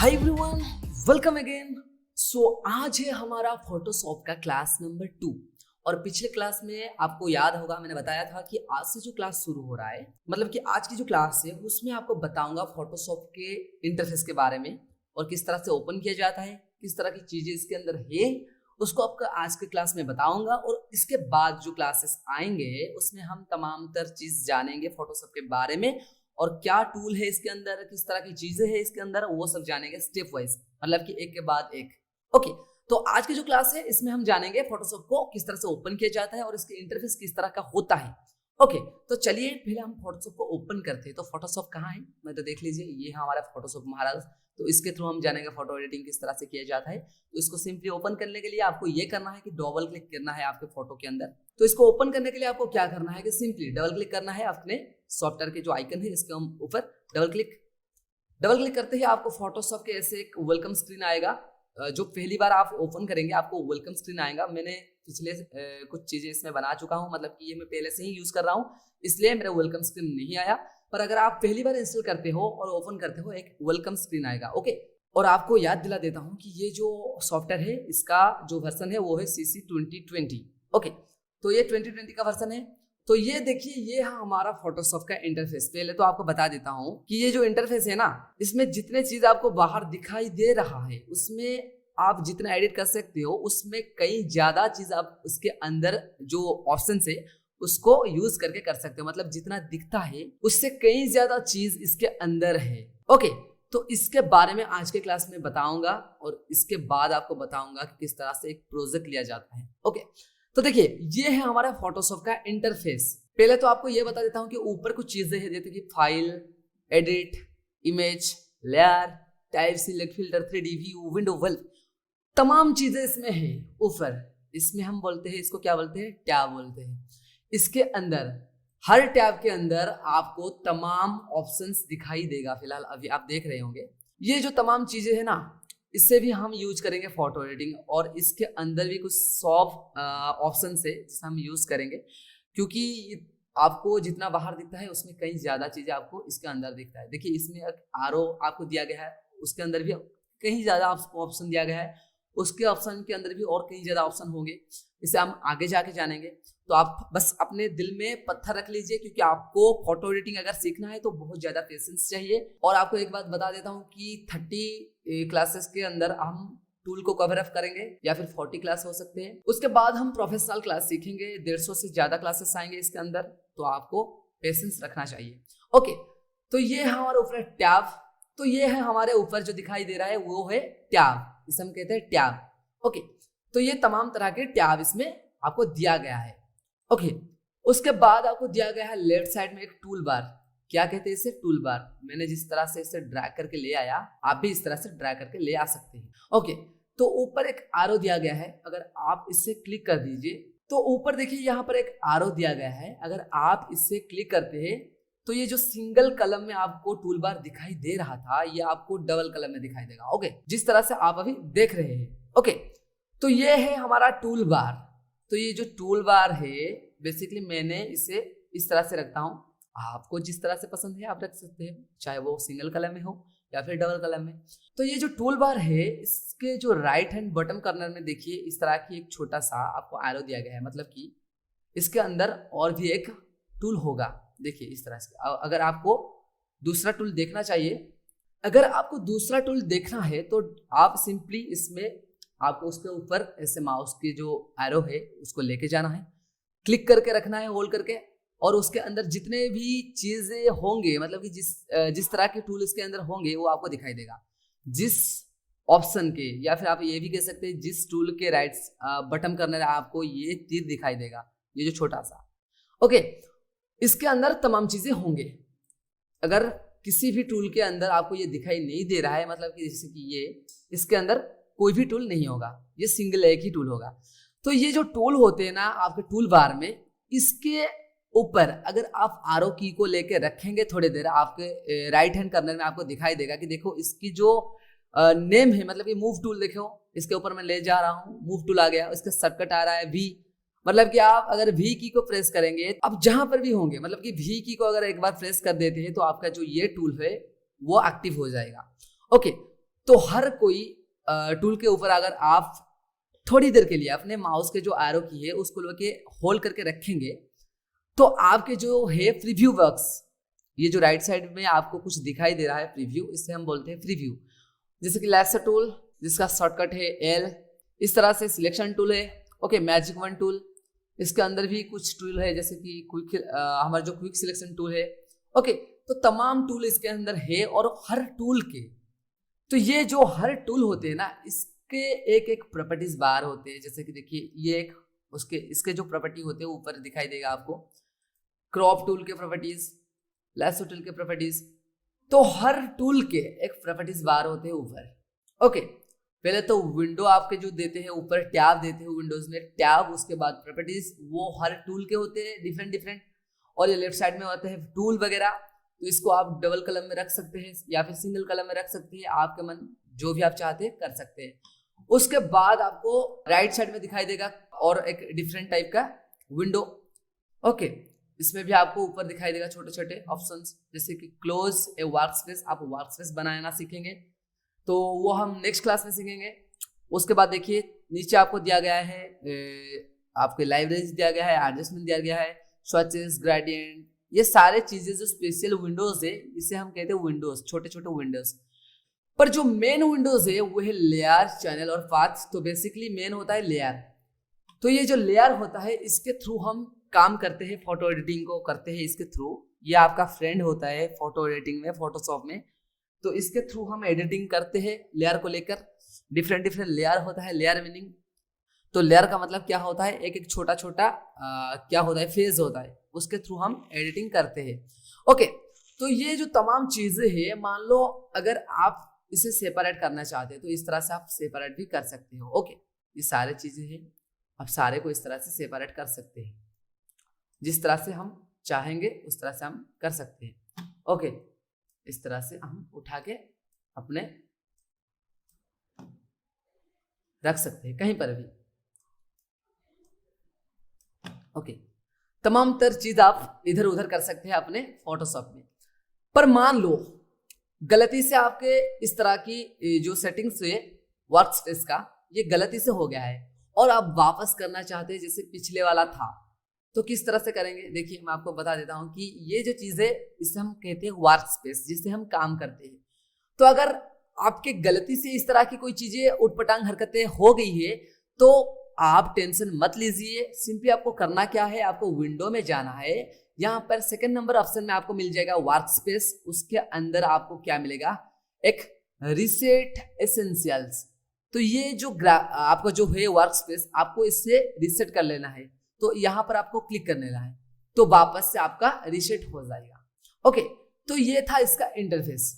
Hi everyone, welcome again. आज है हमारा फोटोशॉप का क्लास नंबर 2। और पिछले क्लास में आपको याद होगा मैंने बताया था कि आज से जो क्लास शुरू हो रहा है, मतलब कि आज की जो क्लास है उसमें आपको बताऊंगा फोटोशॉप के इंटरफेस के बारे में और किस तरह से ओपन किया जाता है, किस तरह की चीजें इसके अंदर है, उसको आपको आज के क्लास में बताऊंगा। और इसके बाद जो क्लासेस आएंगे उसमें हम तमाम तर चीज जानेंगे फोटोशॉप के बारे में और क्या टूल है इसके अंदर, किस तरह की चीजें हैं इसके अंदर, वो सब जानेंगे स्टेप वाइज, मतलब कि एक के बाद एक। ओके, तो आज की जो क्लास है इसमें हम जानेंगे फोटोशॉप को किस तरह से ओपन किया जाता है और इसके इंटरफेस किस तरह का होता है। ओके, तो चलिए पहले हम फोटोशॉप को ओपन करते हैं। तो फोटोशॉप कहाँ है, मैं तो देख लीजिए ये है हमारा फोटोशॉप महाराज। तो इसके थ्रू हम जानेंगे फोटो एडिटिंग किस तरह से किया जाता है। तो इसको सिंपली ओपन करने के लिए आपको ये करना है कि डबल क्लिक करना है आपके फोटो के अंदर। तो इसको ओपन करने के लिए आपको क्या करना है कि सिंपली डबल क्लिक करना है अपने सॉफ्टवेयर के जो आइकन है इसके हम ऊपर डबल क्लिक करते ही आपको फोटोशॉप के ऐसे एक वेलकम स्क्रीन आएगा। जो पहली बार आप ओपन करेंगे आपको वेलकम स्क्रीन आएगा। मैंने पिछले कुछ चीजें इसमें बना चुका हूं, मतलब कि ये मैं पहले से ही यूज कर रहा हूं, इसलिए मेरा वेलकम स्क्रीन नहीं आया। पर अगर आप पहली बार इंस्टॉल करते हो और ओपन करते हो एक वेलकम स्क्रीन आएगा। ओके, और आपको याद दिला देता हूं कि ये जो सॉफ्टवेयर है इसका जो वर्जन है वो है CC 2020। ओके, तो ये 2020 का वर्जन है। तो ये देखिए, ये है हमारा फोटोशॉप का इंटरफेस। पहले तो आपको बता देता हूं कि ये जो इंटरफेस है ना, इसमें जितने चीज आपको बाहर दिखाई दे रहा है उसमें आप जितना एडिट कर सकते हो उसमें कई ज्यादा चीज आप उसके अंदर जो ऑप्शन है उसको यूज करके कर सकते हो। मतलब जितना दिखता है उससे कई ज्यादा चीज इसके अंदर है। ओके, तो इसके बारे में आज के क्लास में बताऊंगा और इसके बाद आपको बताऊंगा कि किस तरह से एक प्रोजेक्ट लिया जाता है। ओके, तो देखिए ये है हमारा फोटोशॉप का इंटरफेस। पहले तो आपको ये बता देता हूँ कि ऊपर कुछ चीजें हैं जैसे कि file, edit, image, layer, type, select, filter, 3D view, window, valve, तमाम चीजें इसमें है ऊपर। इसमें हम बोलते हैं, इसको क्या बोलते हैं, टैब बोलते हैं। इसके अंदर हर टैब के अंदर आपको तमाम ऑप्शंस दिखाई देगा। फिलहाल अभी आप देख रहे होंगे ये जो तमाम चीजें है ना, इससे भी हम यूज करेंगे फोटो एडिटिंग। और इसके अंदर भी कुछ सॉफ्ट ऑप्शन है जिसे हम यूज करेंगे, क्योंकि आपको जितना बाहर दिखता है उसमें कई ज्यादा चीजें आपको इसके अंदर दिखता है। देखिए इसमें एक आरओ आपको दिया गया है, उसके अंदर भी कहीं ज्यादा आपको ऑप्शन दिया गया है, उसके ऑप्शन के अंदर भी और कई ज्यादा ऑप्शन होंगे। इसे हम आगे जाके जानेंगे। तो आप बस अपने दिल में पत्थर रख लीजिए, क्योंकि आपको फोटो एडिटिंग अगर सीखना है तो बहुत ज्यादा पेशेंस चाहिए। और आपको एक बात बता देता हूँ कि 30 क्लासेस के अंदर हम टूल को कवर अप करेंगे, या फिर 40 क्लास हो सकते हैं। उसके बाद हम प्रोफेशनल क्लास सीखेंगे, 150 से ज्यादा क्लासेस आएंगे इसके अंदर। तो आपको पेशेंस रखना चाहिए। ओके, तो ये है हमारे ऊपर टैब। तो ये है हमारे ऊपर जो दिखाई दे रहा है वो है टैब, इसे हम कहते हैं टैब। ओके, तो ये तमाम तरह के टैब इसमें आपको दिया गया है। ओके, उसके बाद आपको दिया गया है लेफ्ट साइड में एक टूल बार। क्या कहते हैं इसे, टूल बार। मैंने जिस तरह से इसे ड्रैग करके ले आया, आप भी इस तरह से ड्रैग करके ले आ सकते हैं। ओके, तो ऊपर एक आरो दिया गया है, अगर आप इससे क्लिक कर दीजिए तो ऊपर देखिए यहाँ पर एक आरो दिया गया है। अगर आप इससे क्लिक करते हैं तो ये जो सिंगल कलम में आपको टूल बार दिखाई दे रहा था ये आपको डबल कलम में दिखाई देगा। ओके, जिस तरह से आप अभी देख रहे हैं। ओके, तो ये है हमारा टूल बार। तो ये जो टूल बार है बेसिकली मैंने इसे इस तरह से रखता हूँ। आपको जिस तरह से पसंद है आप रख सकते हैं, चाहे वो सिंगल कलम में हो या फिर डबल कलम में। तो ये जो टूल बार है इसके जो राइट हैंड बटन कॉर्नर में देखिए इस तरह की एक छोटा सा आपको एरो दिया गया है, मतलब कि इसके अंदर और भी एक टूल होगा। देखिए इस तरह से। अगर आपको दूसरा टूल देखना चाहिए, अगर आपको दूसरा टूल देखना है तो आप सिंपली इसमें आपको उसके ऊपर ऐसे माउस की जो एरो है उसको लेके जाना है, क्लिक करके रखना है होल्ड करके, और उसके अंदर जितने भी चीजें होंगे, मतलब कि जिस तरह के टूल इसके अंदर होंगे वो आपको दिखाई देगा। जिस ऑप्शन के, या फिर आप ये भी कह सकते हैं जिस टूल के राइट बटन करने आपको ये तीर दिखाई देगा, ये जो छोटा सा। ओके, इसके अंदर तमाम चीजें होंगे। अगर किसी भी टूल के अंदर आपको ये दिखाई नहीं दे रहा है, मतलब कि जैसे कि ये, इसके अंदर कोई भी टूल नहीं होगा, ये सिंगल एक ही टूल होगा। तो ये जो टूल होते हैं ना आपके टूल बार में, इसके ऊपर अगर आप आरो की को लेके रखेंगे थोड़ी देर, आपके राइट हैंड कॉर्नर में आपको दिखाई देगा कि देखो इसकी जो नेम है, मतलब कि मूव टूल, देखो इसके ऊपर मैं ले जा रहा हूँ, मूव टूल आ गया, इसका शॉर्टकट आ रहा है V। मतलब कि आप अगर V की को प्रेस करेंगे, अब जहां पर भी होंगे, मतलब कि V की को अगर एक बार प्रेस कर देते हैं तो आपका जो ये टूल है वो एक्टिव हो जाएगा। ओके, तो हर कोई टूल के ऊपर अगर आप थोड़ी देर के लिए अपने माउस के जो एरो की है उसको लेके होल्ड करके रखेंगे तो आपके जो है प्रीव्यू वर्क्स, ये जो राइट साइड में आपको कुछ दिखाई दे रहा है प्रीव्यू, इससे हम बोलते हैं प्रीव्यू। जैसे कि लेसर टूल जिसका शॉर्टकट है एल, इस तरह से सिलेक्शन टूल है, ओके, मैजिक वन टूल, इसके अंदर भी कुछ टूल है जैसे कि क्विक, हमारा जो क्विक सिलेक्शन टूल है, ओके। तो तमाम टूल इसके अंदर है और हर टूल के, तो ये जो हर टूल होते हैं ना इसके एक एक प्रॉपर्टीज बार होते हैं। जैसे कि देखिए ये एक उसके इसके जो प्रॉपर्टी होते हैं ऊपर दिखाई देगा आपको, क्रॉप टूल के प्रॉपर्टीज, लैसो टूल के प्रॉपर्टीज, तो हर टूल के एक प्रॉपर्टीज बार होते हैं ऊपर, ओके। पहले तो विंडो आपके जो देते हैं ऊपर टैब देते हैं विंडोज में टैब, उसके बाद प्रॉपर्टीज, वो हर टूल के होते हैं डिफरेंट डिफरेंट, और ये लेफ्ट साइड में होते हैं टूल वगैरह। तो इसको आप डबल कलम में रख सकते हैं या फिर सिंगल कलम में रख सकते हैं, आपके मन जो भी आप चाहते हैं कर सकते हैं। उसके बाद आपको राइट साइड में दिखाई देगा और एक डिफरेंट टाइप का विंडो, ओके। इसमें भी आपको ऊपर दिखाई देगा छोटे छोटे ऑप्शंस, जैसे कि क्लोज ए वर्कस्पेस, आप वर्कस्पेस बनाना सीखेंगे तो वो हम नेक्स्ट क्लास में सीखेंगे। उसके बाद देखिए नीचे आपको दिया गया है आपके लाइब्रेरीज दिया गया है, एडजस्टमेंट दिया गया है, स्वचेस, ग्रेडियंट, ये सारे चीजें जो स्पेशल विंडोज है इसे हम कहते हैं विंडोज, छोटे छोटे विंडोज। पर जो मेन विंडोज है वो है लेयर, चैनल और पाथ। तो बेसिकली मेन होता है लेयर। तो ये जो लेयर होता है इसके थ्रू हम काम करते हैं, फोटो एडिटिंग को करते हैं इसके थ्रू। ये आपका फ्रेंड होता है फोटो एडिटिंग में, फोटोशॉप में, तो इसके थ्रू हम एडिटिंग करते हैं लेयर को लेकर। डिफरेंट डिफरेंट लेयर होता है, लेयर मीनिंग, तो लेयर का मतलब क्या होता है, एक एक छोटा छोटा क्या होता है, फेज होता है, उसके थ्रू हम एडिटिंग करते हैं, ओके। तो ये जो तमाम चीजें हैं, मान लो अगर आप इसे सेपरेट करना चाहते हैं तो इस तरह से आप सेपरेट भी कर सकते हो, ओके। ये सारे चीजें हैं, आप सारे को इस तरह से सेपरेट कर सकते हैं, जिस तरह से हम चाहेंगे उस तरह से हम कर सकते हैं, ओके। इस तरह से हम उठा के अपने रख सकते हैं कहीं पर भी, ओके। तमाम तर चीज आप इधर उधर कर सकते हैं अपने फोटोशॉप में। पर मान लो गलती से आपके इस तरह की जो सेटिंग्स है वर्कस्पेस का, ये गलती से हो गया है और आप वापस करना चाहते हैं जैसे पिछले वाला था, तो किस तरह से करेंगे? देखिए मैं आपको बता देता हूं कि ये जो चीज है इसे हम कहते हैं वर्कस्पेस, जिससे हम काम करते हैं। तो अगर आपके गलती से इस तरह की कोई चीजें उटपटांग हरकतें हो गई है तो आप टेंशन मत लीजिए। सिंपली आपको करना क्या है, आपको विंडो में जाना है, यहाँ पर सेकंड नंबर ऑप्शन में आपको मिल जाएगा वर्कस्पेस। उसके अंदर आपको क्या मिलेगा, एक रीसेट एसेंशियल्स। तो ये जो आपका जो है वर्कस्पेस, आपको इससे रीसेट कर लेना है। तो यहाँ पर आपको क्लिक कर लेना है तो वापस से आपका रीसेट हो जाएगा, ओके। तो ये था इसका इंटरफेस।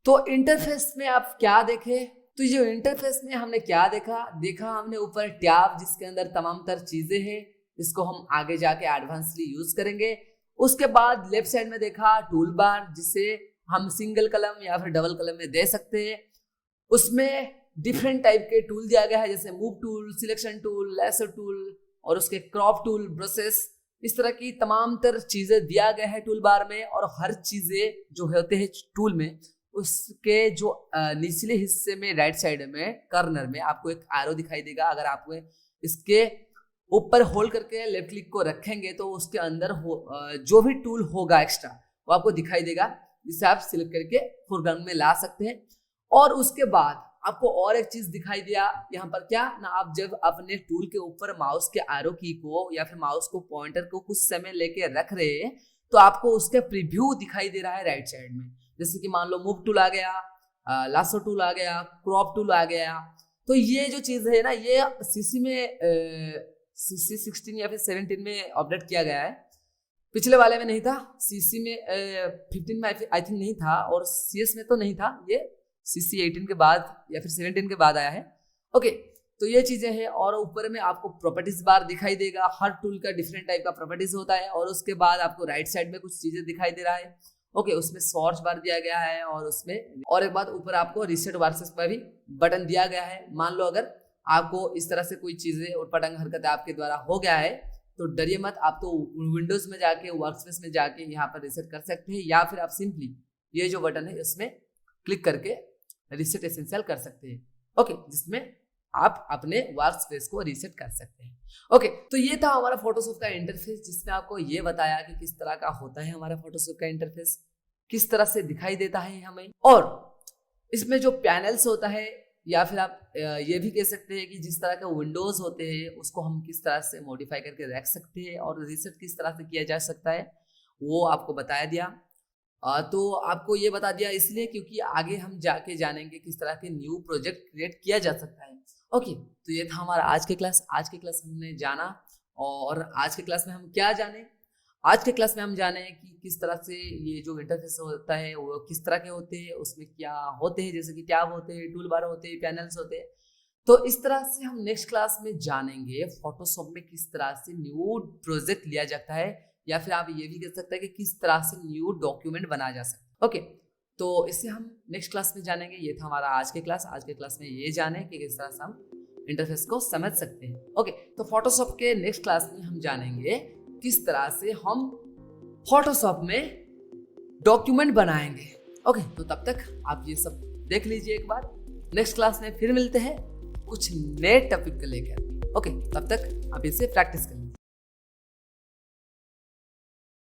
तो इंटरफेस में आप क्या देखे, तो ये इंटरफेस में हमने क्या देखा हमने ऊपर टैब जिसके अंदर तमाम तर चीजें हैं, इसको हम आगे जाके एडवांसली यूज करेंगे। उसके बाद लेफ्ट साइड में देखा टूल बार, जिसे हम सिंगल कलम या फिर डबल कलम में दे सकते हैं। उसमें डिफरेंट टाइप के टूल दिया गया है, जैसे move tool, selection tool, lasso tool और उसके क्रॉप टूल, ब्रशेस, इस तरह की तमाम तर चीजें दिया गया है टूल बार में। और हर चीजें जो होते हैं टूल में, उसके जो निचले हिस्से में राइट साइड में कॉर्नर में आपको एक एरो दिखाई देगा। अगर आप इसके ऊपर होल्ड करके लेफ्ट क्लिक को रखेंगे तो उसके अंदर जो भी टूल होगा एक्स्ट्रा वो आपको दिखाई देगा, जिसे आप सिलेक्ट करके फोरग्राउंड में ला सकते हैं। और उसके बाद आपको और एक चीज दिखाई दिया यहाँ पर, क्या ना, आप जब अपने टूल के ऊपर माउस के एरो की को या फिर माउस को पॉइंटर को कुछ समय लेके रख रहे हैं तो आपको उसका प्रीव्यू दिखाई दे रहा है राइट साइड में। जैसे कि मान लो मूव टूल आ गया, लासो टूल आ गया, क्रॉप टूल आ गया। तो ये जो चीज है ना, ये सीसी में सीसी 16 या फिर 17 में अपडेट किया गया है। पिछले वाले में नहीं था, सीसी में 15 में आई थिंक नहीं था, और सीएस में तो नहीं था, ये सीसी 18 के बाद या फिर 17 के बाद आया है, ओके। तो ये चीजें हैं। और ऊपर में आपको प्रॉपर्टीज बार दिखाई देगा, हर टूल का डिफरेंट टाइप का प्रॉपर्टीज होता है। और उसके बाद आपको राइट साइड में कुछ चीजें दिखाई दे रहा है, ओके। उसमें सर्च बार दिया गया है और उसमें और एक बात, ऊपर आपको रीसेट वर्सेस पर भी बटन दिया गया है। मान लो अगर आपको इस तरह से कोई चीजें उटपटांग हरकत आपके द्वारा हो गया है तो डरिए मत, आप तो विंडोज में जाके वर्कस्पेस में जाके यहाँ पर रीसेट कर सकते हैं, या फिर आप सिंपली ये जो बटन है इसमें क्लिक करके रीसेट एसेंशियल कर सकते हैं। ओके, जिसमें आप अपने वर्क स्पेस को रीसेट कर सकते हैं। ओके, तो ये था हमारा फोटोशॉप का इंटरफेस, जिसमें आपको ये बताया कि किस तरह का होता है हमारा फोटोशॉप का इंटरफेस, किस तरह से दिखाई देता है हमें, और इसमें जो पैनल्स होता है या फिर आप ये भी कह सकते हैं कि जिस तरह के विंडोज होते हैं उसको हम किस तरह से मॉडिफाई करके रख सकते हैं और रीसेट किस तरह से किया जा सकता है, वो आपको बताया दिया। तो आपको ये बता दिया इसलिए क्योंकि आगे हम जाके जानेंगे किस तरह के न्यू प्रोजेक्ट क्रिएट किया जा सकता है। ओके, तो ये था हमारा आज के क्लास। आज के क्लास हमने जाना, और आज के क्लास में हम क्या जाने, आज के क्लास में हम जाने कि किस तरह से ये जो इंटरफेस होता है वो किस तरह के होते हैं, उसमें क्या होते हैं, जैसे कि टैब होते हैं, टूल बार होते हैं, पैनल्स होते हैं। तो इस तरह से हम नेक्स्ट क्लास में जानेंगे फोटोशॉप में किस तरह से न्यू प्रोजेक्ट लिया जाता है, या फिर आप ये भी कह सकते हैं कि किस तरह से न्यू डॉक्यूमेंट बनाया जा सकता है। ओके, तो इससे हम नेक्स्ट क्लास में जानेंगे। ये था हमारा आज के क्लास। आज के क्लास में ये जाने कि किस तरह से हम इंटरफेस को समझ सकते हैं। ओके, तो फोटोशॉप के नेक्स्ट क्लास में हम जानेंगे किस तरह से हम फोटोशॉप में डॉक्यूमेंट बनाएंगे। ओके, तो तब तक आप ये सब देख लीजिए एक बार। नेक्स्ट क्लास में फिर मिलते हैं कुछ नए टॉपिक को लेकर। ओके, तब तक आप इसे प्रैक्टिस करिए।